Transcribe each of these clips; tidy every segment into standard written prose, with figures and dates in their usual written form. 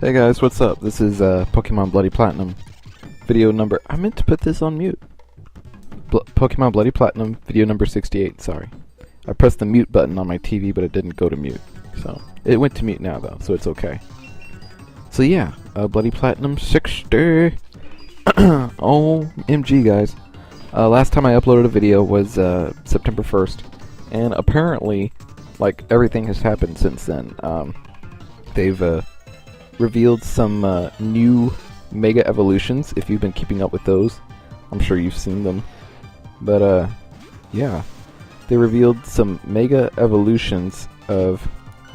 Hey guys, what's up? This is Pokemon Bloody Platinum video number... I meant to put this on mute. Pokemon Bloody Platinum video number 68, sorry. I pressed the mute button on my TV, but it didn't go to mute. So, it went to mute now though, so it's okay. So yeah, Bloody Platinum 60. OMG guys. Last time I uploaded a video was September 1st. And apparently, like, everything has happened since then. They've revealed some new Mega Evolutions, if you've been keeping up with those. I'm sure you've seen them. But, yeah. They revealed some Mega Evolutions of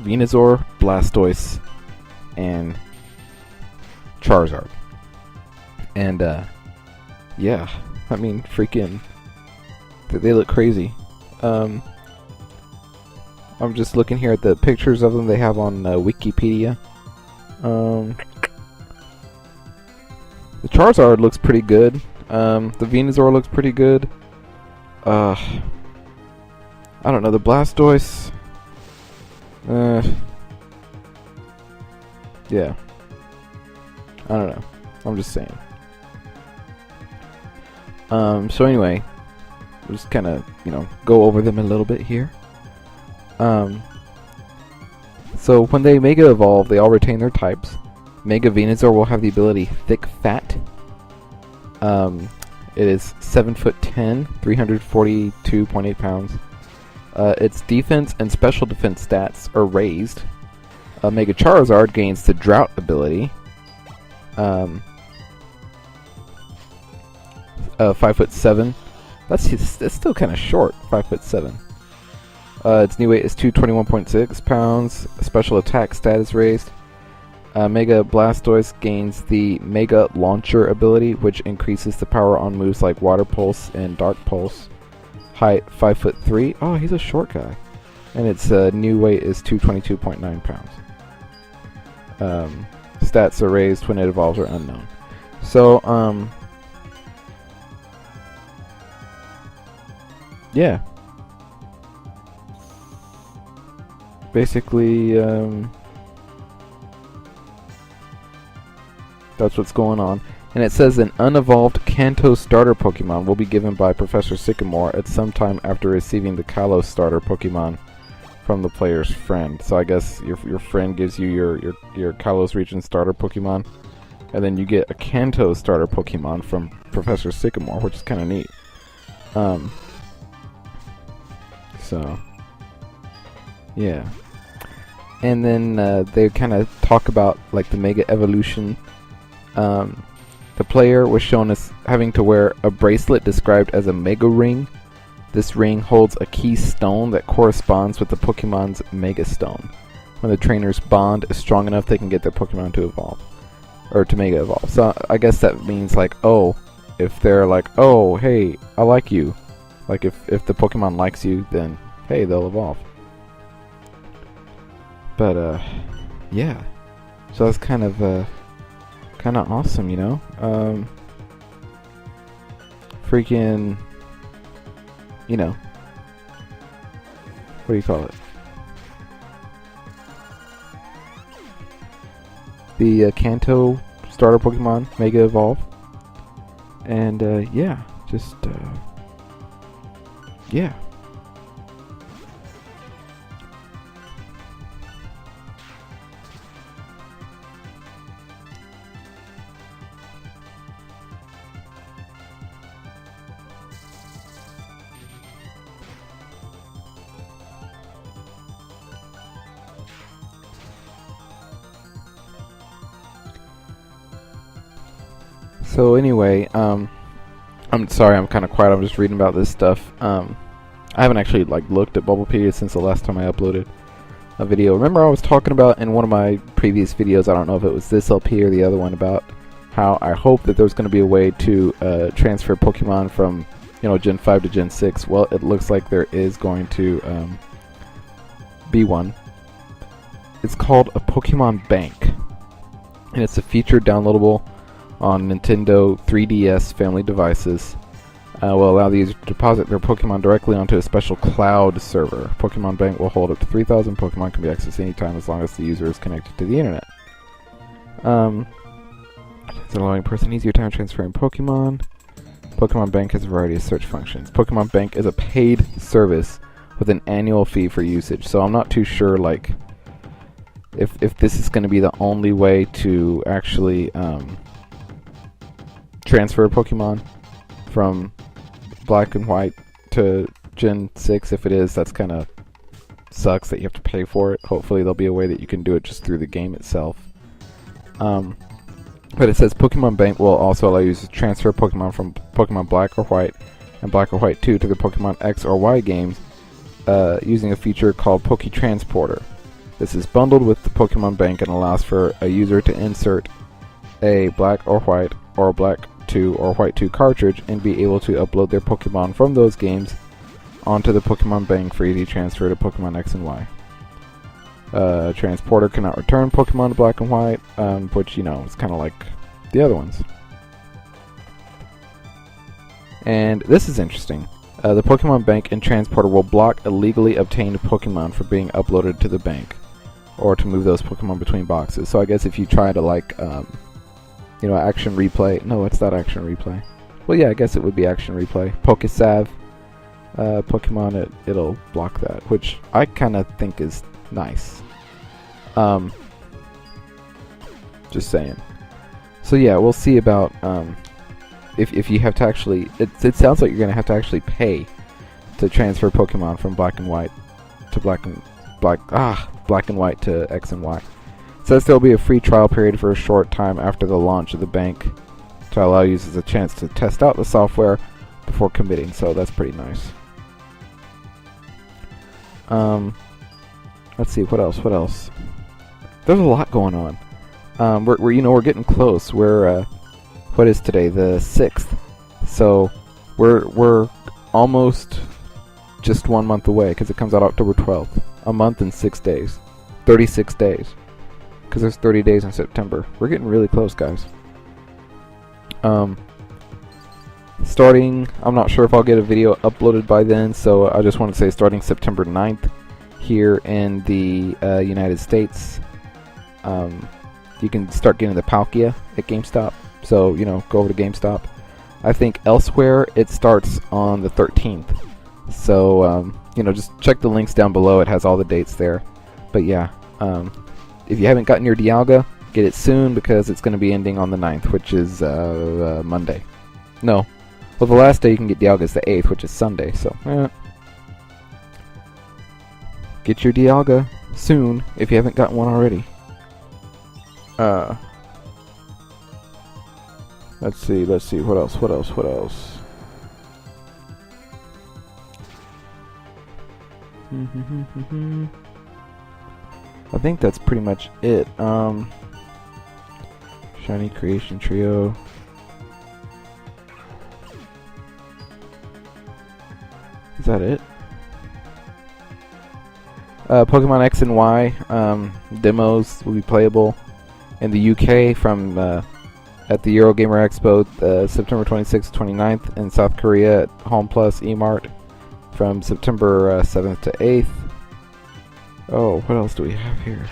Venusaur, Blastoise, and Charizard. And, yeah. I mean, freaking... They look crazy. I'm just looking here at the pictures of them they have on Wikipedia. The Charizard looks pretty good. The Venusaur looks pretty good. I don't know, the Blastoise... yeah. I don't know. I'm just saying. So anyway, we'll just kind of, go over them a little bit here. So when they Mega Evolve, they all retain their types. Mega Venusaur will have the ability Thick Fat. It is 7'10", 342.8 pounds. Its defense and special defense stats are raised. Mega Charizard gains the Drought ability. 5'7". That's still kind of short. 5'7". Its new weight is 221.6 pounds. Special attack stat is raised. Mega Blastoise gains the Mega Launcher ability, which increases the power on moves like Water Pulse and Dark Pulse. Height 5'3". Oh, he's a short guy. And its new weight is 222.9 pounds. Stats are raised when it evolves are unknown. So, yeah. Basically, that's what's going on. And it says an unevolved Kanto starter Pokemon will be given by Professor Sycamore at some time after receiving the Kalos starter Pokemon from the player's friend. So I guess your friend gives you your Kalos region starter Pokemon, and then you get a Kanto starter Pokemon from Professor Sycamore, which is kind of neat. So, yeah. And then they kind of talk about like the Mega Evolution. The player was shown as having to wear a bracelet described as a Mega Ring. This ring holds a key stone that corresponds with the Pokemon's Mega Stone. When the trainer's bond is strong enough, they can get their Pokemon to evolve. Or to Mega Evolve. So I guess that means like, oh, if they're like, oh, hey, I like you. Like if the Pokemon likes you, then hey, they'll evolve. But yeah. So that's kind of awesome, freaking, what do you call it? The Kanto starter Pokemon Mega Evolve. And yeah, just yeah. So anyway, I'm sorry I'm kind of quiet, I'm just reading about this stuff. I haven't actually looked at Bubblepedia since the last time I uploaded a video. Remember I was talking about in one of my previous videos, I don't know if it was this LP or the other one, about how I hope that there's going to be a way to transfer Pokemon from, Gen 5 to Gen 6. Well, it looks like there is going to be one. It's called a Pokemon Bank, and it's a feature downloadable on Nintendo 3DS family devices. Will allow the user to deposit their Pokemon directly onto a special cloud server. Pokemon Bank will hold up to 3,000 Pokemon, can be accessed anytime as long as the user is connected to the internet. It's allowing a person easier time transferring Pokemon. Pokemon Bank has a variety of search functions. Pokemon Bank is a paid service with an annual fee for usage, so I'm not too sure like if this is going to be the only way to actually transfer Pokemon from Black and White to Gen 6. If it is, that's kind of sucks that you have to pay for it. Hopefully there'll be a way that you can do it just through the game itself. But it says Pokemon Bank will also allow you to transfer Pokemon from Pokemon Black or White and Black or White 2 to the Pokemon X or Y games using a feature called Poke Transporter. This is bundled with the Pokemon Bank and allows for a user to insert a Black or White or Black 2 or White 2 cartridge and be able to upload their Pokemon from those games onto the Pokemon Bank for easy transfer to Pokemon X and Y. Transporter cannot return Pokemon to Black and White, which, you know, is kind of like the other ones. And this is interesting. The Pokemon Bank and Transporter will block illegally obtained Pokemon from being uploaded to the bank, or to move those Pokemon between boxes. So I guess if you try to like, you know, Action Replay. No, it's not Action Replay. Well, yeah, I guess it would be Action Replay. Pokesav Pokemon, it'll block that, which I kind of think is nice. Just saying. So yeah, we'll see about if you have to actually. It sounds like you're gonna have to actually pay to transfer Pokemon from Black and White to Black and White to X and Y. It says there'll be a free trial period for a short time after the launch of the bank to allow users a chance to test out the software before committing. So that's pretty nice. Let's see, what else? There's a lot going on. We're getting close. We're what is today? The 6th. So we're almost just 1 month away because it comes out October 12th. A month and 6 days. 36 days. Because there's 30 days in September. We're getting really close, guys. Starting, I'm not sure if I'll get a video uploaded by then, so I just want to say starting September 9th here in the United States, you can start getting the Palkia at GameStop. So, you know, go over to GameStop. I think elsewhere it starts on the 13th. So, you know, just check the links down below. It has all the dates there. But yeah, if you haven't gotten your Dialga, get it soon because it's going to be ending on the 9th, which is Monday. No. Well, the last day you can get Dialga is the 8th, which is Sunday. So, get your Dialga soon if you haven't gotten one already. Let's see. What else? I think that's pretty much it. Shiny Creation Trio. Is that it? Pokemon X and Y demos will be playable in the UK from at the Eurogamer Expo September 26th to 29th, in South Korea at Home Plus eMart from September 7th to 8th. Oh, what else do we have here?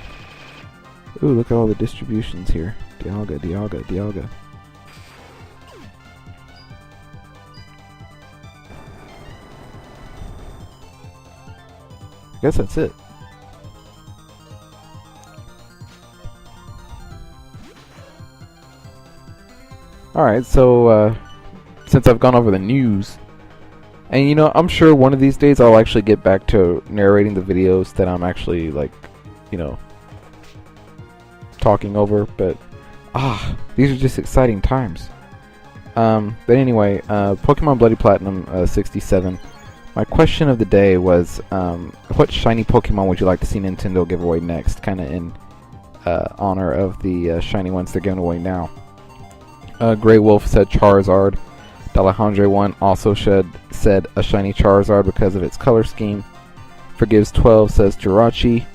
Ooh, look at all the distributions here. Dialga. I guess that's it. Alright, so since I've gone over the news, and you know, I'm sure one of these days I'll actually get back to narrating the videos that I'm actually, like, you know, talking over, but these are just exciting times. But anyway, Pokemon Bloody Platinum 67. My question of the day was, what shiny Pokemon would you like to see Nintendo give away next? Kind of in honor of the shiny ones they're giving away now. Grey Wolf said Charizard. Dalahondre1 also said a shiny Charizard because of its color scheme. Forgives 12 says Jirachi.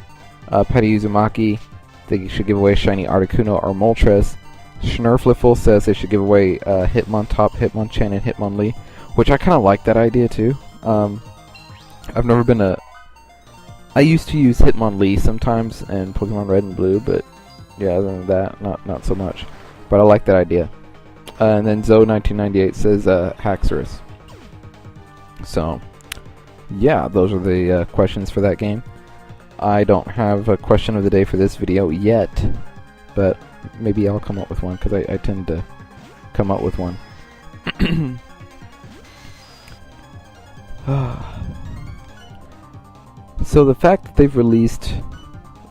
Petty Uzumaki, they should give away shiny Articuno or Moltres. Schnurfliffle says they should give away Hitmontop, Hitmonchan, and Hitmonlee, which I kind of like that idea too. I've never been I used to use Hitmonlee sometimes in Pokemon Red and Blue, but yeah, other than that, not so much. But I like that idea. And then Zoe1998 says Haxorus. So, yeah, those are the questions for that game. I don't have a question of the day for this video yet, but maybe I'll come up with one, because I tend to come up with one. So the fact that they've released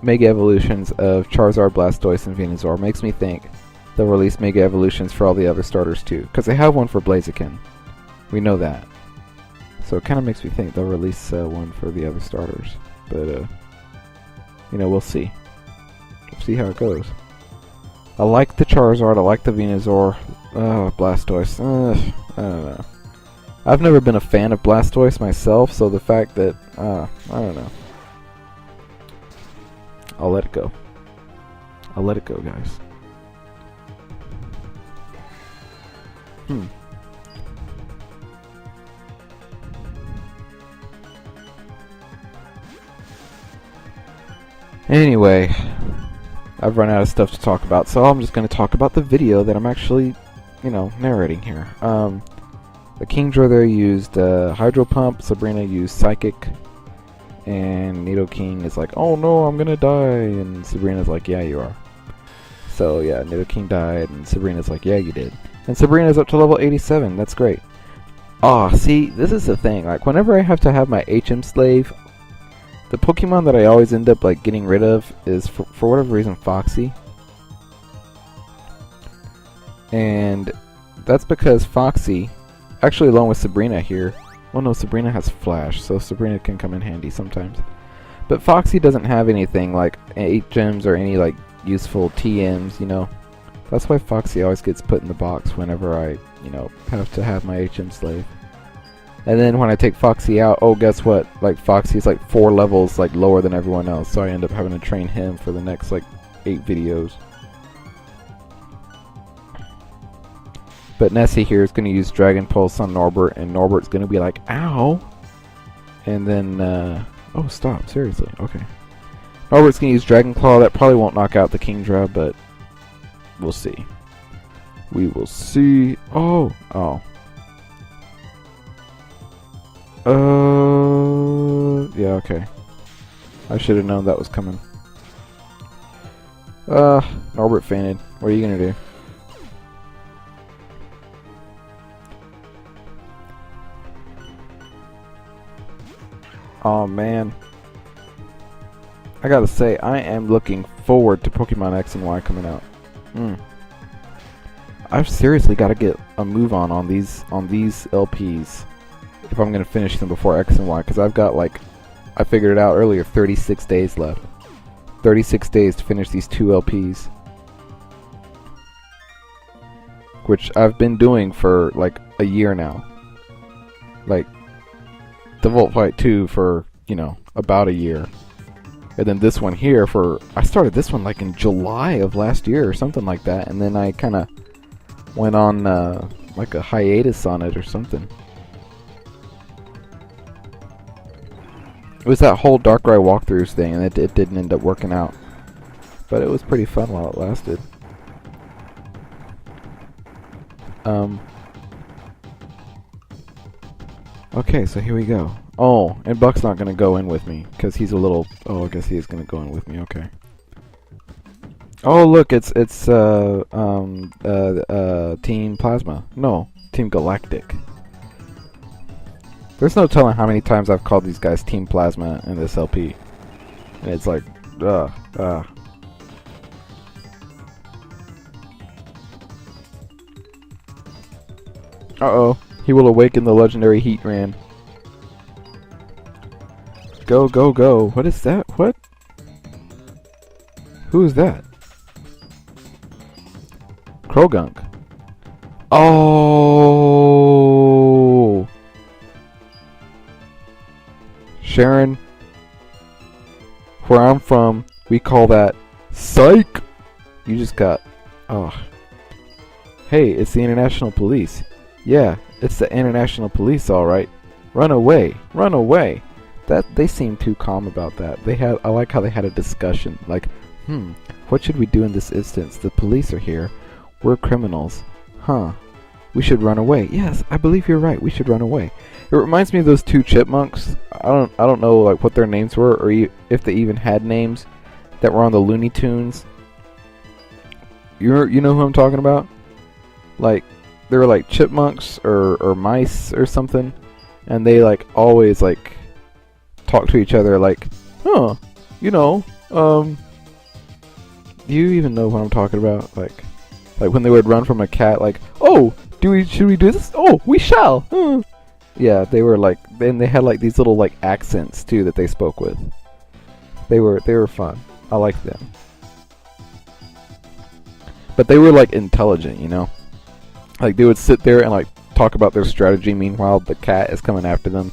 Mega Evolutions of Charizard, Blastoise, and Venusaur makes me think they'll release Mega Evolutions for all the other starters too, because they have one for Blaziken. We know that. So it kind of makes me think they'll release one for the other starters. But, you know, we'll see. We'll see how it goes. I like the Charizard, I like the Venusaur. Blastoise. I don't know. I've never been a fan of Blastoise myself, so the fact that, I don't know. I'll let it go. I'll let it go, guys. Anyway, I've run out of stuff to talk about, so I'm just going to talk about the video that I'm actually, you know, narrating here. The Kingdra there used Hydro Pump, Sabrina used Psychic, and Nidoking is like, oh no, I'm gonna die, and Sabrina's like, yeah, you are. So yeah, Nidoking died, and Sabrina's like, yeah, you did. And Sabrina's up to level 87, that's great. See, this is the thing, like, whenever I have to have my HM Slave, the Pokemon that I always end up, like, getting rid of is, for whatever reason, Foxy. And that's because Foxy, actually along with Sabrina here, well no, Sabrina has Flash, so Sabrina can come in handy sometimes. But Foxy doesn't have anything like 8 gems or any like useful TMs, you know. That's why Foxy always gets put in the box whenever I, you know, have to have my HM Slave. And then when I take Foxy out, oh guess what? Like Foxy's like 4 levels like lower than everyone else, so I end up having to train him for the next like 8 videos. But Nessie here is going to use Dragon Pulse on Norbert, and Norbert's going to be like, ow! And then, oh, stop, seriously, okay. Norbert's going to use Dragon Claw. That probably won't knock out the Kingdra, but we'll see. We will see. Oh. Yeah, okay. I should have known that was coming. Norbert fainted. What are you going to do? Oh man, I gotta say, I am looking forward to Pokemon X and Y coming out. I've seriously got to get a move on these LPs if I'm gonna finish them before X and Y, because I've got, like, I figured it out earlier, 36 days left. 36 days to finish these 2 LPs, which I've been doing for like a year now. Like the Volt Fight 2 for, you know, about a year. And then this one here for, I started this one like in July of last year or something like that. And then I kind of went on like a hiatus on it or something. It was that whole Darkrai walkthroughs thing, and it didn't end up working out. But it was pretty fun while it lasted. Okay, so here we go. Oh, and Buck's not gonna go in with me because he's a little. Oh, I guess he is gonna go in with me. Okay. Oh, look, it's Team Plasma. No, Team Galactic. There's no telling how many times I've called these guys Team Plasma in this LP, and it's like, Uh-oh. He will awaken the legendary Heatran. Go, go, go. What is that? What? Who is that? Krogunk. Oh! Sharon, where I'm from, we call that psych! You just got... Oh. Hey, it's the International Police. Yeah, it's the International Police, alright. Run away. Run away. That they seem too calm about that. I like how they had a discussion. Like, What should we do in this instance? The police are here. We're criminals. Huh. We should run away. Yes, I believe you're right. We should run away. It reminds me of those two chipmunks. I don't know like what their names were, or if they even had names, that were on the Looney Tunes. You know who I'm talking about? Like, they were like chipmunks or mice or something, and they like always like talk to each other like, huh, do you even know what I'm talking about? Like when they would run from a cat, like, oh, should we do this? Oh, we shall. Yeah, they were like, and they had like these little like accents too that they spoke with. They were fun. I liked them. But they were like intelligent, you know? Like they would sit there and like talk about their strategy, meanwhile the cat is coming after them,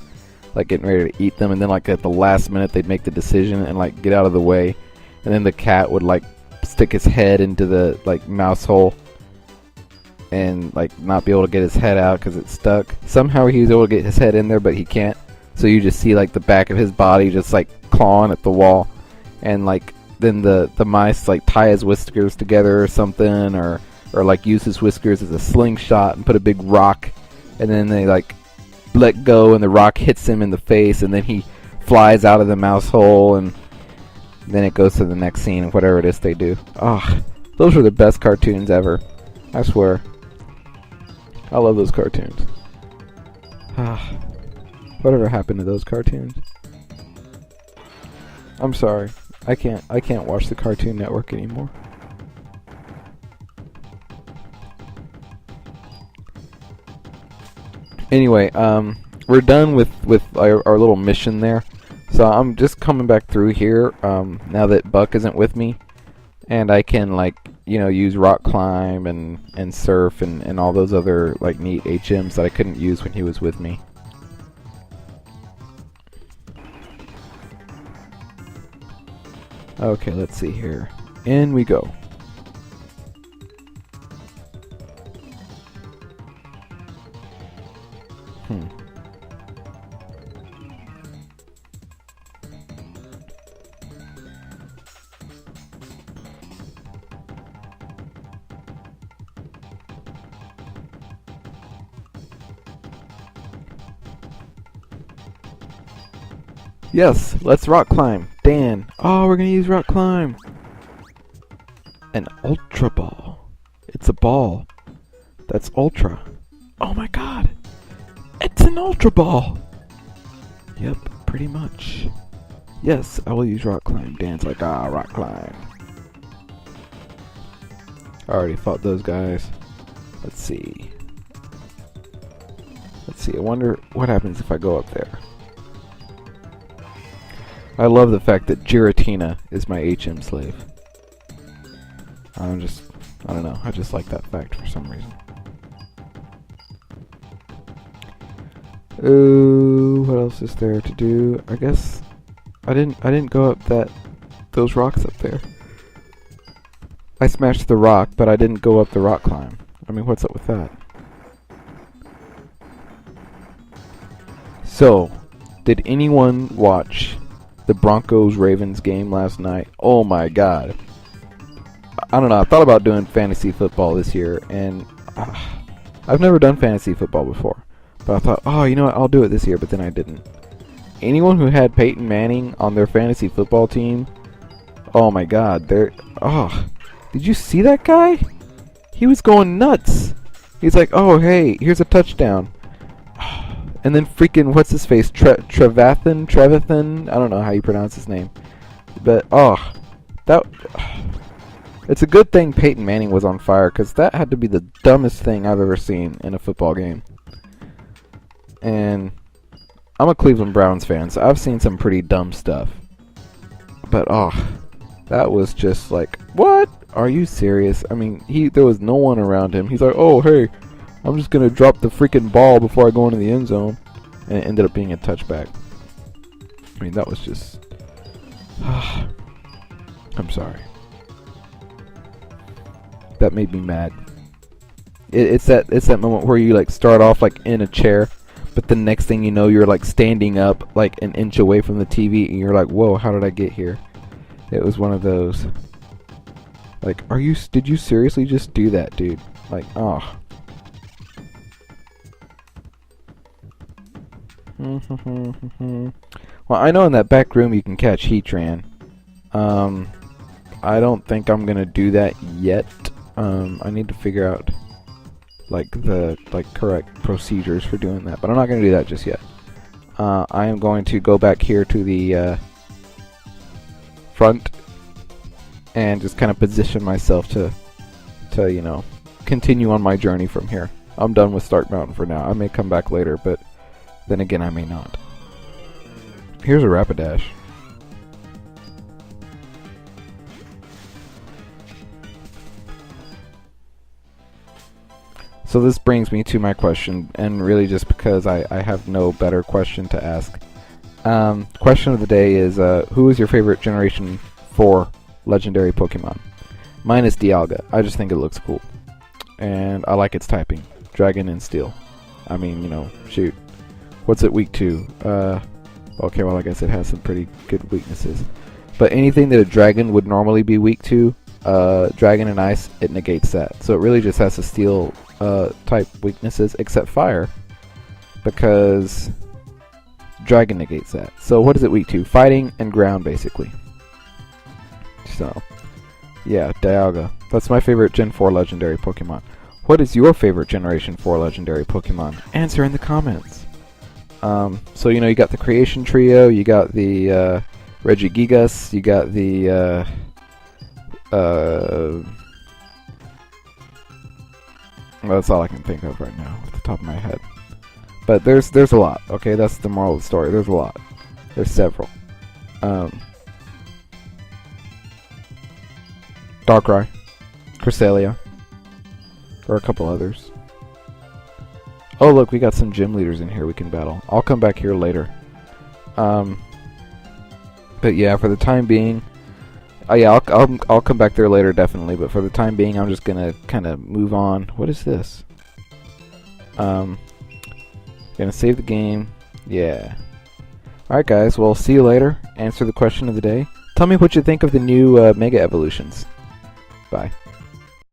like getting ready to eat them, and then like at the last minute they'd make the decision and like get out of the way, and then the cat would like stick his head into the like mouse hole and like not be able to get his head out because it's stuck. Somehow he was able to get his head in there, but he can't, so you just see like the back of his body just like clawing at the wall, and like then the mice like tie his whiskers together or something, or like use his whiskers as a slingshot and put a big rock, and then they like let go and the rock hits him in the face, and then he flies out of the mouse hole, and then it goes to the next scene of whatever it is they do. Ah, those were the best cartoons ever. I swear. I love those cartoons. Ah, whatever happened to those cartoons? I'm sorry. I can't watch the Cartoon Network anymore. Anyway, we're done with our little mission there. So I'm just coming back through here now that Buck isn't with me, and I can like use rock climb and surf and all those other like neat HMs that I couldn't use when he was with me. Okay, let's see here. In we go. Yes, let's rock climb. Dan. Oh, we're gonna use rock climb. An ultra ball. It's a ball that's ultra. Oh my god. It's an ultra ball. Yep, pretty much. Yes, I will use rock climb. Dan's like, rock climb. I already fought those guys. Let's see. I wonder what happens if I go up there. I love the fact that Giratina is my HM slave. I don't know, I just like that fact for some reason. Ooh, what else is there to do? I guess I didn't go up those rocks up there. I smashed the rock, but I didn't go up the rock climb. I mean, what's up with that? So, did anyone watch the Broncos-Ravens game last night? Oh my god. I don't know, I thought about doing fantasy football this year, and I've never done fantasy football before. But I thought, oh, you know what, I'll do it this year, but then I didn't. Anyone who had Peyton Manning on their fantasy football team, oh my god, did you see that guy? He was going nuts. He's like, oh hey, here's a touchdown. And then freaking, what's his face? Trevathan? I don't know how you pronounce his name. But, it's a good thing Peyton Manning was on fire, because that had to be the dumbest thing I've ever seen in a football game. And I'm a Cleveland Browns fan, so I've seen some pretty dumb stuff. But, that was just like, what? Are you serious? I mean, there was no one around him. He's like, oh, hey, I'm just going to drop the freaking ball before I go into the end zone. And it ended up being a touchback. I mean, that was just... I'm sorry. That made me mad. It's that moment where you like start off like in a chair, but the next thing you know you're like standing up like an inch away from the TV, and you're like, whoa, how did I get here? It was one of those. Like, did you seriously just do that, dude? Like, oh. Well, I know in that back room you can catch Heatran. I don't think I'm gonna do that yet. I need to figure out the correct procedures for doing that, but I'm not gonna do that just yet. I am going to go back here to the front and just kind of position myself to you know, continue on my journey from here. I'm done with Stark Mountain for now. I may come back later, but then again I may not. Here's a Rapidash. So this brings me to my question, and really just because I have no better question to ask. Question of the day is, who is your favorite Generation 4 legendary Pokemon? Mine is Dialga. I just think it looks cool. And I like its typing. Dragon and Steel. I mean, you know, shoot. What's it weak to? Okay, well I guess it has some pretty good weaknesses. But anything that a dragon would normally be weak to, Dragon and Ice, it negates that. So it really just has a Steel type weaknesses, except Fire, because Dragon negates that. So what is it weak to? Fighting and Ground, basically. So, yeah, Dialga. That's my favorite Gen 4 legendary Pokemon. What is your favorite Generation 4 legendary Pokemon? Answer in the comments. So, you know, you got the Creation Trio, you got the Regigigas, you got the well, that's all I can think of right now off the top of my head. But there's a lot, okay? That's the moral of the story. There's a lot. There's several. Darkrai, Cresselia, or a couple others. Oh, look, we got some gym leaders in here we can battle. I'll come back here later. But yeah, for the time being, yeah, I'll come back there later definitely. But for the time being, I'm just gonna kind of move on. What is this? Gonna save the game. Yeah. All right, guys. Well, see you later. Answer the question of the day. Tell me what you think of the new Mega Evolutions. Bye.